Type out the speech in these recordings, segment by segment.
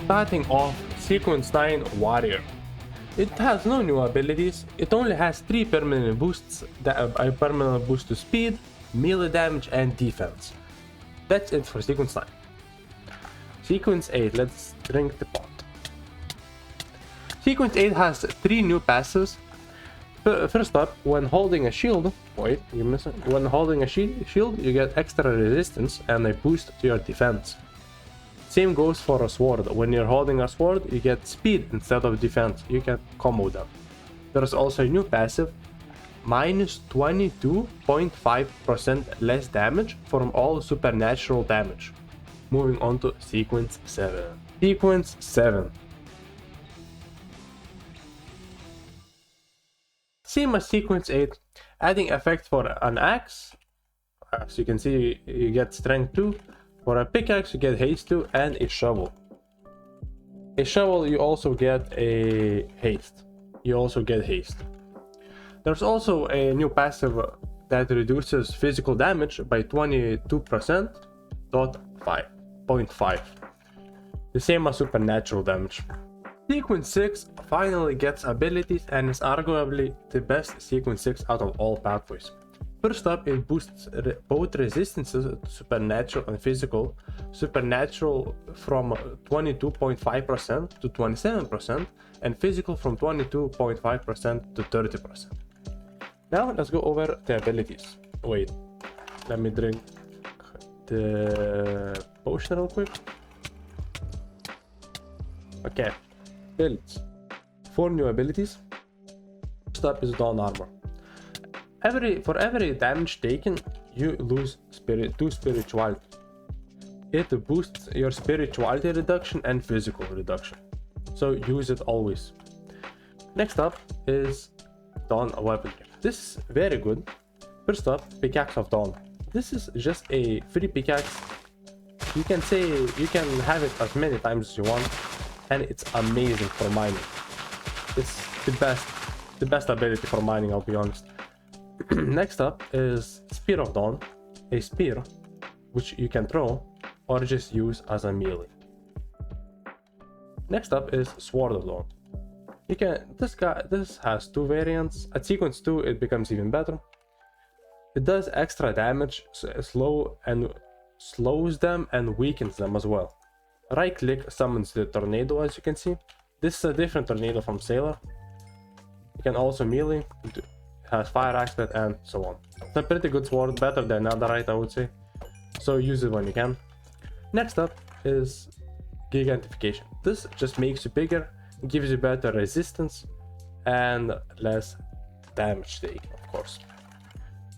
Starting off, Sequence 9 Warrior. It has no new abilities, it only has 3 permanent boosts, a permanent boost to speed, melee damage and defense. That's it for Sequence 9. Sequence 8, let's drink the pot. Sequence 8 has 3 new passives. First up, when holding a shield, when holding a shield, you get extra resistance and a boost to your defense. Same goes for a sword. When you're holding a sword, you get speed instead of defense. You can combo them. There's also a new passive, minus 22.5% less damage from all supernatural damage. Moving on to Sequence 7. Sequence 7. Same as Sequence 8, adding effect for an axe. As you can see, you get strength 2. For a pickaxe, you get haste 2 and a shovel. A shovel, you also get a haste. There's also a new passive that reduces physical damage by 22.5. The same as supernatural damage. Sequence 6 finally gets abilities and is arguably the best Sequence 6 out of all pathways. First up, it boosts both resistances to supernatural and physical. Supernatural from 22.5% to 27%, and physical from 22.5% to 30%. Now let's go over the abilities. Wait, let me drink the potion real quick. Okay. Builds. 4 new abilities. First up is Dawn Armor. For every damage taken, you lose 2 spirituality. It boosts your spirituality reduction and physical reduction, so use it always. Next up is Dawn Weaponry. This is very good. First up, Pickaxe of Dawn. This is just a free pickaxe. You can have it as many times as you want, and it's amazing for mining. It's the best ability for mining, I'll be honest. Next up is Spear of Dawn, a spear which you can throw or just use as a melee. Next up is Sword of Dawn. This has 2 variants. At Sequence 2 it becomes even better. It does extra damage, slows them and weakens them as well. Right click summons the tornado, as you can see. This is a different tornado from Sailor. You can also melee, it has fire aspect and so on. It's a pretty good sword, better than Netherite, I would say. So use it when you can. Next up is Gigantification. This just makes you bigger, gives you better resistance and less damage taken, of course.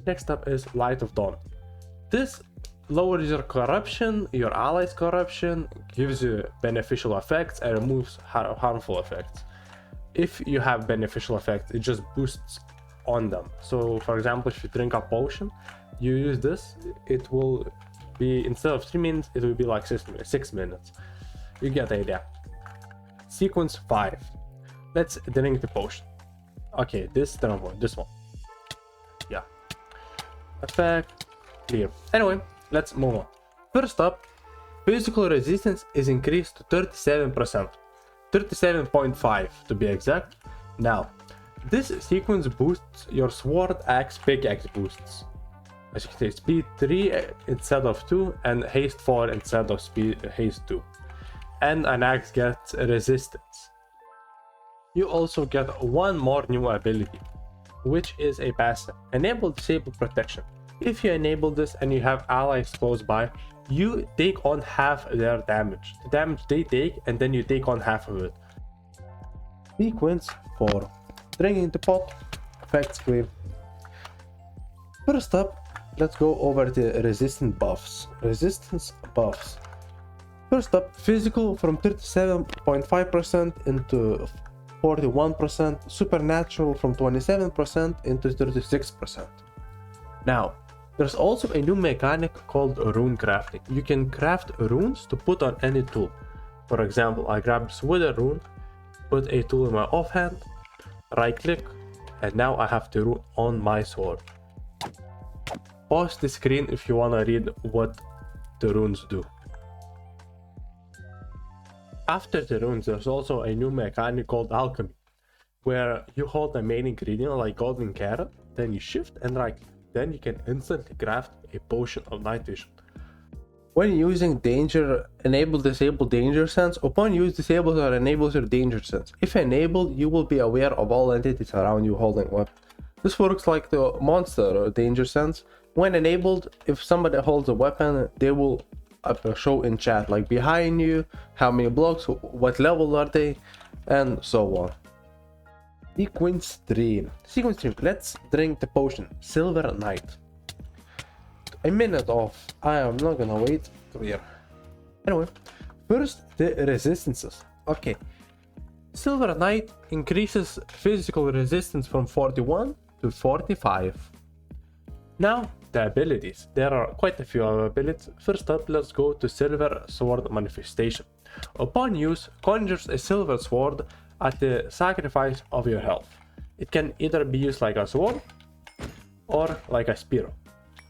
Next up is Light of Dawn. This lowers your corruption, your allies' corruption, gives you beneficial effects and removes harmful effects. If you have beneficial effects, it just boosts on them. So for example, if you drink a potion, you use this, it will be, instead of 3 minutes, it will be like 6 minutes. You get the idea. Sequence 5. Let's drink the potion. Okay, this one. Yeah. Effect, clear. Anyway, let's move on. First up, physical resistance is increased to 37%. 37.5 to be exact. Now, this sequence boosts your sword, axe, pickaxe boosts. As you can see, speed 3 instead of 2 and haste 4 instead of haste 2. And an axe gets resistance. You also get 1 more new ability, which is a passive. Enable Disable Protection. If you enable this and you have allies close by, you take on half their damage. The damage they take, and then you take on half of it. Sequence 4. Drinking the pot. Effects clear. First up, let's go over the resistance buffs. First up, physical from 37.5% into 41%, supernatural from 27% into 36%. Now, there's also a new mechanic called rune crafting. You can craft runes to put on any tool. For example, I grab this wither rune, put a tool in my offhand, right click, and now I have the rune on my sword. Pause the screen if you want to read what the runes do. After the runes, there's also a new mechanic called alchemy, where you hold the main ingredient like golden carrot, then you shift and right click. Then you can instantly craft a potion of night vision. When using danger, disable danger sense. Upon use, disables or enables your danger sense. If enabled, you will be aware of all entities around you holding weapon. This works like the monster or danger sense. When enabled, if somebody holds a weapon, they will show in chat like behind you, how many blocks, what level are they, and so on. Sequence stream. Let's drink the potion Silver Knight. A minute off. I am not gonna wait here. Anyway, first the resistances. Okay, Silver Knight increases physical resistance from 41 to 45. Now the abilities. There are quite a few abilities. First up, let's go to Silver Sword Manifestation. Upon use, conjures a silver sword at the sacrifice of your health. It can either be used like a sword or like a spear.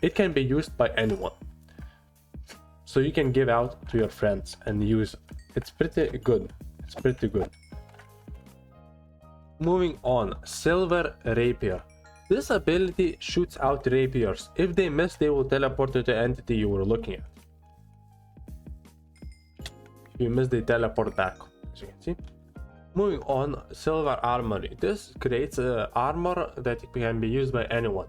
It can be used by anyone, so you can give out to your friends and use it. It's pretty good. Moving on, Silver Rapier. This ability shoots out rapiers. If they miss, they will teleport to the entity you were looking at. If you miss, they teleport back, as you can see. Moving on, Silver Armory. This creates armor that can be used by anyone.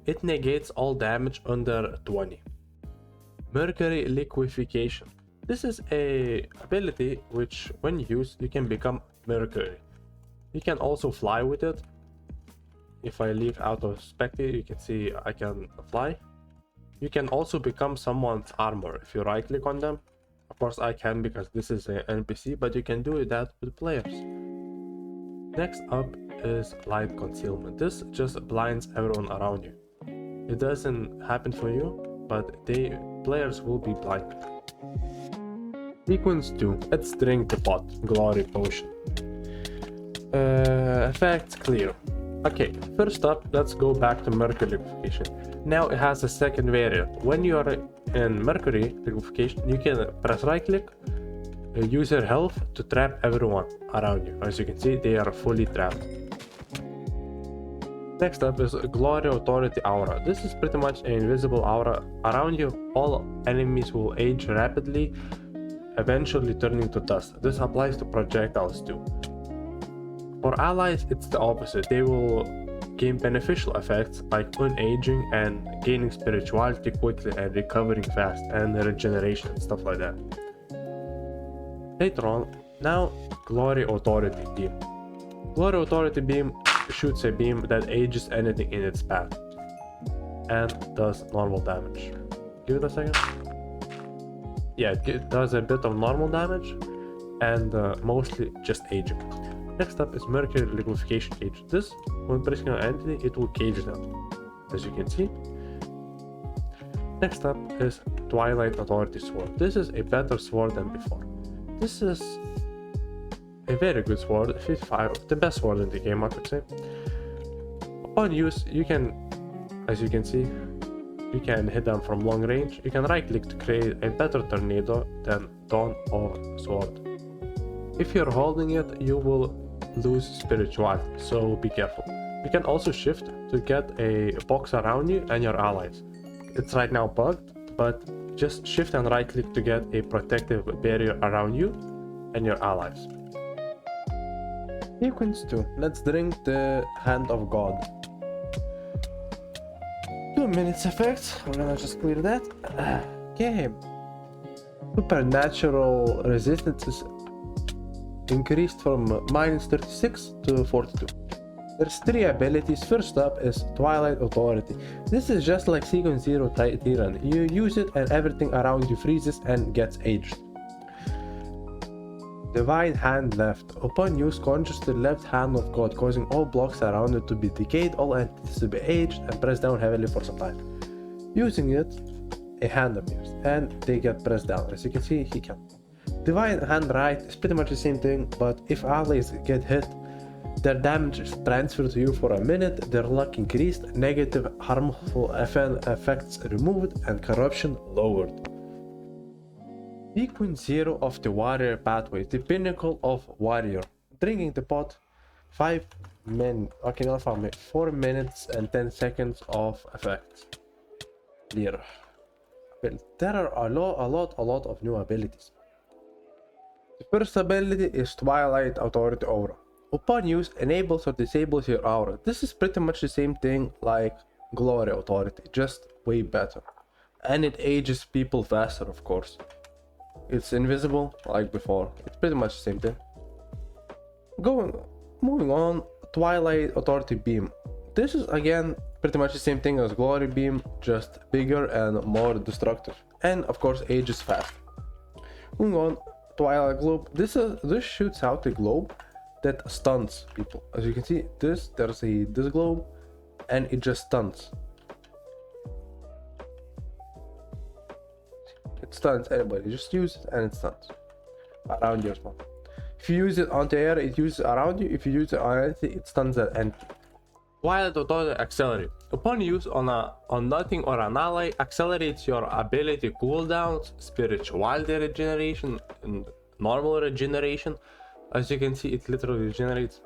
It negates all damage under 20. Mercury Liquefaction. This is a ability which, when used, you can become Mercury. You can also fly with it. If I leave out of spectate, you can see I can fly. You can also become someone's armor if you right click on them. Of course I can because this is an NPC, but you can do that with players. Next up is Light Concealment. This just blinds everyone around you. It doesn't happen for you, but players will be blinded. Sequence 2. Let's drink the pot. Glory Potion. Effects clear. Okay, first up, let's go back to Mercury Liquefaction. Now it has a second variant. When you are in Mercury Liquefaction, you can press right click, use your health to trap everyone around you. As you can see, they are fully trapped. Next up is Glory Authority Aura. This is pretty much an invisible aura around you. All enemies will age rapidly, eventually turning to dust. This applies to projectiles too. For allies, it's the opposite. They will gain beneficial effects like unaging and gaining spirituality quickly and recovering fast and regeneration and stuff like that. Later on, now Glory Authority Beam. Glory Authority Beam shoots a beam that ages anything in its path and does normal damage. Give it a second. Yeah, it does a bit of normal damage and mostly just aging. Next up is Mercury Liquefaction Cage. This, when pressing an entity, it will cage them, as you can see. Next up is Twilight Authority Sword. This is a better sword than before. This is a very good sword, 55, the best sword in the game, I could say. Upon use, you can, as you can see, you can hit them from long range. You can right click to create a better tornado than Dawn or Sword. If you're holding it, you will lose spirituality, so be careful. You can also shift to get a box around you and your allies. It's right now bugged, but just shift and right click to get a protective barrier around you and your allies. Sequence 2. Let's drink the Hand of God. 2 minutes effect. We're gonna just clear that. Okay. Supernatural resistance is increased from -36 to 42. There's 3 abilities. First up is Twilight Authority. This is just like Sequence 0 Tyranny. You use it and everything around you freezes and gets aged. Divine Hand Left. Upon use, conjures the left hand of God, causing all blocks around it to be decayed, all entities to be aged, and press down heavily for some time. Using it, a hand appears, and they get pressed down. As you can see, he can. Divine Hand Right is pretty much the same thing, but if allies get hit, their damage is transferred to you for a minute, their luck increased, negative harmful effects removed, and corruption lowered. Sequence 0 of the warrior pathway, the pinnacle of warrior. Drinking the pot, 5 minutes, okay, not 5 minutes, 4 minutes and 10 seconds of effects. Clear. Well, there are a lot of new abilities. The first ability is Twilight Authority Aura. Upon use, enables or disables your aura. This is pretty much the same thing like Glory Authority, just way better. And it ages people faster, of course. It's invisible like before. It's pretty much the same thing. Moving on, Twilight Authority Beam. This is again pretty much the same thing as Glory Beam, just bigger and more destructive. And of course ages fast. Moving on, Twilight Globe. This shoots out a globe that stuns people. As you can see, there's this globe and it just stuns. It stuns anybody. Just use it and it stuns around your spawn. If you use it on the air, it uses around you. If you use it on anything, it stuns at anything. Twilight Authority Accelerate. Upon use on nothing or an ally, accelerates your ability cooldowns, spirituality regeneration, and normal regeneration. As you can see, it literally regenerates,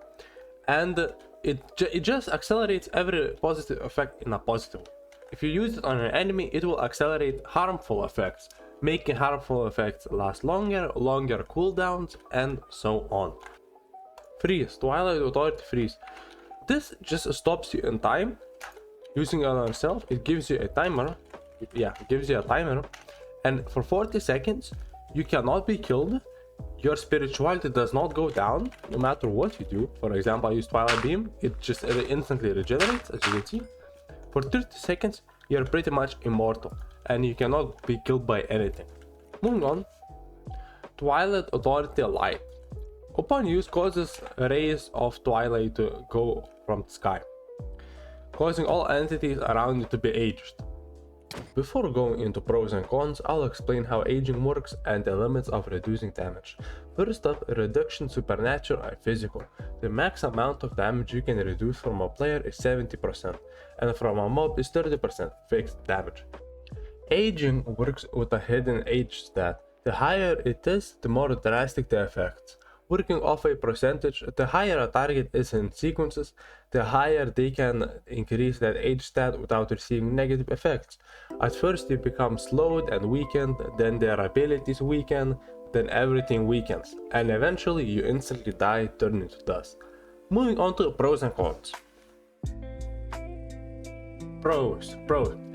and it just accelerates every positive effect in a positive way. If you use it on an enemy, it will accelerate harmful effects, making harmful effects last longer cooldowns, and so on. Freeze. Twilight Authority Freeze. This just stops you in time. Using it on yourself, it gives you a timer. Yeah, it gives you a timer, and for 40 seconds you cannot be killed. Your spirituality does not go down no matter what you do. For example, I use Twilight Beam, it just instantly regenerates, as you can see. For 30 seconds you're pretty much immortal and you cannot be killed by anything. Moving on, Twilight Authority Light. Upon use, causes rays of twilight to go from the sky, causing all entities around you to be aged. Before going into pros and cons, I'll explain how aging works and the limits of reducing damage. First up, reduction supernatural and physical. The max amount of damage you can reduce from a player is 70%, and from a mob is 30% fixed damage. Aging works with a hidden age stat. The higher it is, the more drastic the effects. Working off a percentage, the higher a target is in sequences, the higher they can increase that age stat without receiving negative effects. At first you become slowed and weakened, then their abilities weaken, then everything weakens, and eventually you instantly die, turn into dust. Moving on to pros and cons. Pros.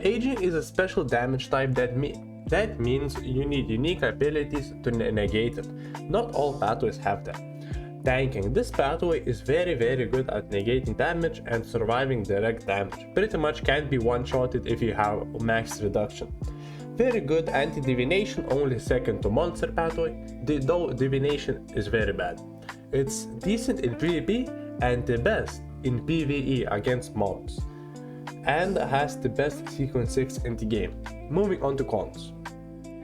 Aging is a special damage type that means you need unique abilities to negate it. Not all pathways have that. Tanking. This pathway is very good at negating damage and surviving direct damage. Pretty much can't be one-shotted if you have max reduction. Very good anti-divination, only second to monster pathway, though divination is very bad. It's decent in PvP and the best in PvE against mobs, and has the best sequence 6 in the game. Moving on to cons.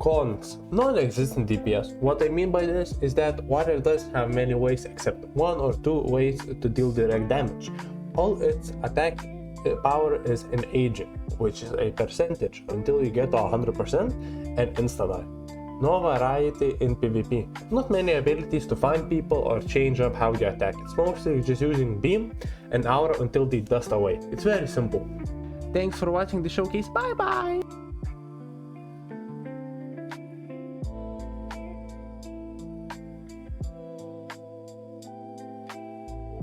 Cons. Non-existent DPS. What I mean by this is that Warrior doesn't have many ways except 1 or 2 ways to deal direct damage. All its attack power is in aging, which is a percentage until you get to 100% and insta-die. No variety in PvP. Not many abilities to find people or change up how you attack. It's mostly just using beam and aura until they dust away. It's very simple. Thanks for watching the showcase. Bye bye!